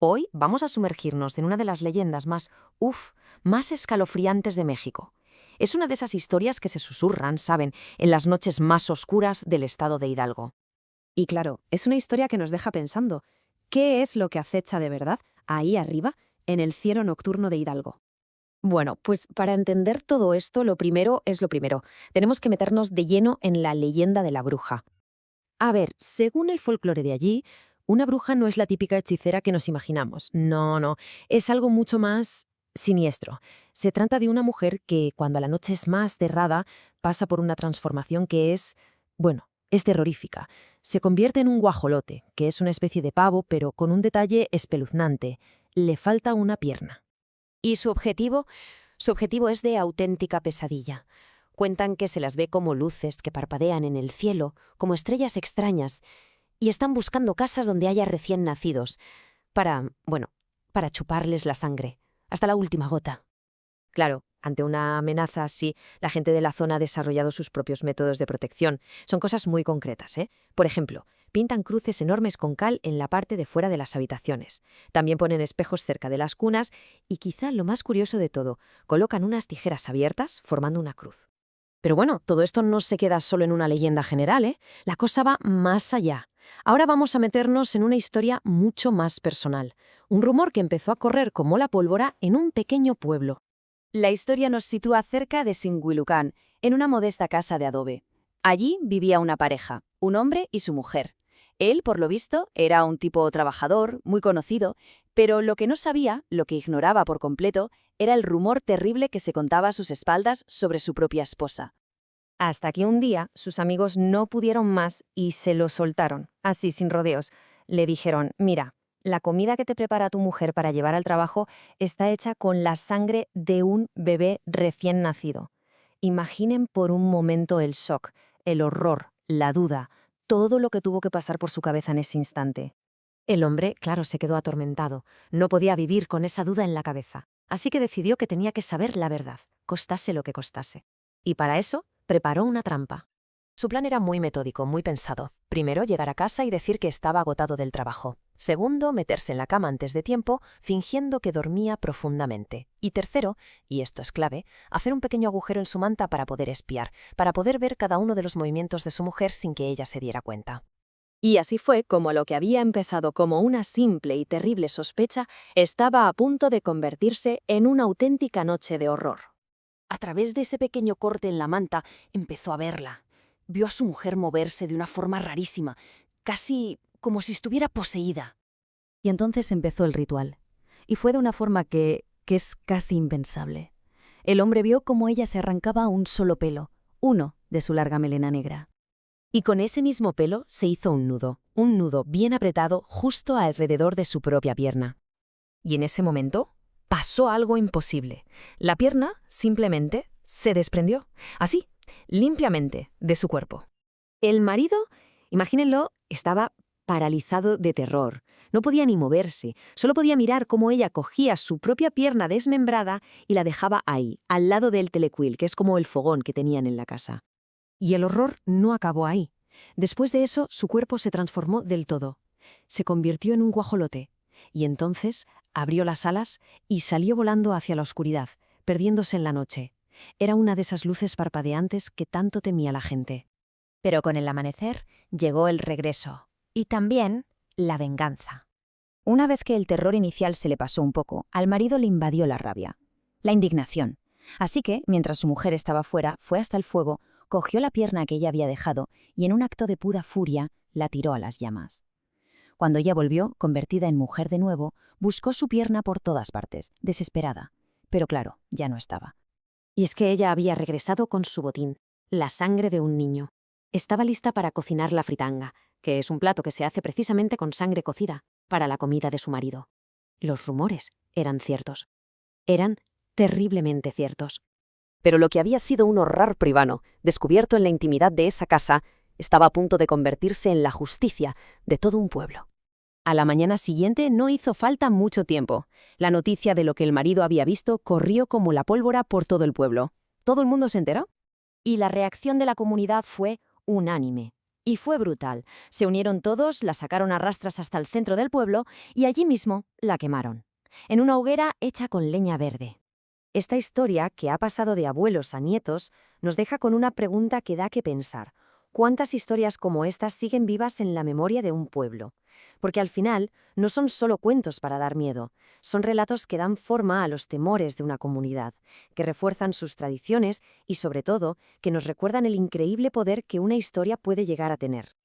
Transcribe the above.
Hoy vamos a sumergirnos en una de las leyendas más escalofriantes de México. Es una de esas historias que se susurran, ¿saben?, en las noches más oscuras del estado de Hidalgo. Y claro, es una historia que nos deja pensando, ¿qué es lo que acecha de verdad ahí arriba, en el cielo nocturno de Hidalgo? Bueno, pues para entender todo esto, lo primero es lo primero. Tenemos que meternos de lleno en la leyenda de la bruja. A ver, según el folclore de allí, una bruja no es la típica hechicera que nos imaginamos. No, no, es algo mucho más siniestro. Se trata de una mujer que, cuando la noche es más cerrada, pasa por una transformación que es terrorífica. Se convierte en un guajolote, que es una especie de pavo, pero con un detalle espeluznante. Le falta una pierna. ¿Y su objetivo? Su objetivo es de auténtica pesadilla. Cuentan que se las ve como luces que parpadean en el cielo, como estrellas extrañas, y están buscando casas donde haya recién nacidos, para chuparles la sangre, hasta la última gota. Claro, ante una amenaza así, la gente de la zona ha desarrollado sus propios métodos de protección. Son cosas muy concretas, ¿eh? Por ejemplo, pintan cruces enormes con cal en la parte de fuera de las habitaciones. También ponen espejos cerca de las cunas y, quizá lo más curioso de todo, colocan unas tijeras abiertas formando una cruz. Pero bueno, todo esto no se queda solo en una leyenda general, ¿eh? La cosa va más allá. Ahora vamos a meternos en una historia mucho más personal. Un rumor que empezó a correr como la pólvora en un pequeño pueblo. La historia nos sitúa cerca de Singuilucán, en una modesta casa de adobe. Allí vivía una pareja, un hombre y su mujer. Él, por lo visto, era un tipo trabajador, muy conocido, pero lo que no sabía, lo que ignoraba por completo, era el rumor terrible que se contaba a sus espaldas sobre su propia esposa. Hasta que un día sus amigos no pudieron más y se lo soltaron, así sin rodeos. Le dijeron, mira, la comida que te prepara tu mujer para llevar al trabajo está hecha con la sangre de un bebé recién nacido. Imaginen por un momento el shock, el horror, la duda, todo lo que tuvo que pasar por su cabeza en ese instante. El hombre, claro, se quedó atormentado. No podía vivir con esa duda en la cabeza. Así que decidió que tenía que saber la verdad, costase lo que costase. Y para eso, preparó una trampa. Su plan era muy metódico, muy pensado. Primero, llegar a casa y decir que estaba agotado del trabajo. Segundo, meterse en la cama antes de tiempo, fingiendo que dormía profundamente. Y tercero, y esto es clave, hacer un pequeño agujero en su manta para poder espiar, para poder ver cada uno de los movimientos de su mujer sin que ella se diera cuenta. Y así fue como lo que había empezado como una simple y terrible sospecha estaba a punto de convertirse en una auténtica noche de horror. A través de ese pequeño corte en la manta empezó a verla. Vio a su mujer moverse de una forma rarísima, casi como si estuviera poseída. Y entonces empezó el ritual. Y fue de una forma que es casi impensable. El hombre vio cómo ella se arrancaba un solo pelo, uno de su larga melena negra. Y con ese mismo pelo se hizo un nudo bien apretado justo alrededor de su propia pierna. Y en ese momento pasó algo imposible. La pierna simplemente se desprendió, así, limpiamente, de su cuerpo. El marido, imagínenlo, estaba paralizado de terror. No podía ni moverse, solo podía mirar cómo ella cogía su propia pierna desmembrada y la dejaba ahí, al lado del telecuil, que es como el fogón que tenían en la casa. Y el horror no acabó ahí. Después de eso, su cuerpo se transformó del todo. Se convirtió en un guajolote. Y entonces abrió las alas y salió volando hacia la oscuridad, perdiéndose en la noche. Era una de esas luces parpadeantes que tanto temía la gente. Pero con el amanecer llegó el regreso y también la venganza. Una vez que el terror inicial se le pasó un poco, al marido le invadió la rabia, la indignación. Así que, mientras su mujer estaba fuera, fue hasta el fuego, cogió la pierna que ella había dejado y en un acto de pura furia la tiró a las llamas. Cuando ella volvió, convertida en mujer de nuevo, buscó su pierna por todas partes, desesperada. Pero claro, ya no estaba. Y es que ella había regresado con su botín, la sangre de un niño. Estaba lista para cocinar la fritanga, que es un plato que se hace precisamente con sangre cocida, para la comida de su marido. Los rumores eran ciertos. Eran terriblemente ciertos. Pero lo que había sido un horror privado, descubierto en la intimidad de esa casa, estaba a punto de convertirse en la justicia de todo un pueblo. A la mañana siguiente no hizo falta mucho tiempo. La noticia de lo que el marido había visto corrió como la pólvora por todo el pueblo. ¿Todo el mundo se enteró? Y la reacción de la comunidad fue unánime. Y fue brutal. Se unieron todos, la sacaron a rastras hasta el centro del pueblo y allí mismo la quemaron, en una hoguera hecha con leña verde. Esta historia, que ha pasado de abuelos a nietos, nos deja con una pregunta que da que pensar. ¿Cuántas historias como estas siguen vivas en la memoria de un pueblo? Porque al final no son solo cuentos para dar miedo, son relatos que dan forma a los temores de una comunidad, que refuerzan sus tradiciones y, sobre todo, que nos recuerdan el increíble poder que una historia puede llegar a tener.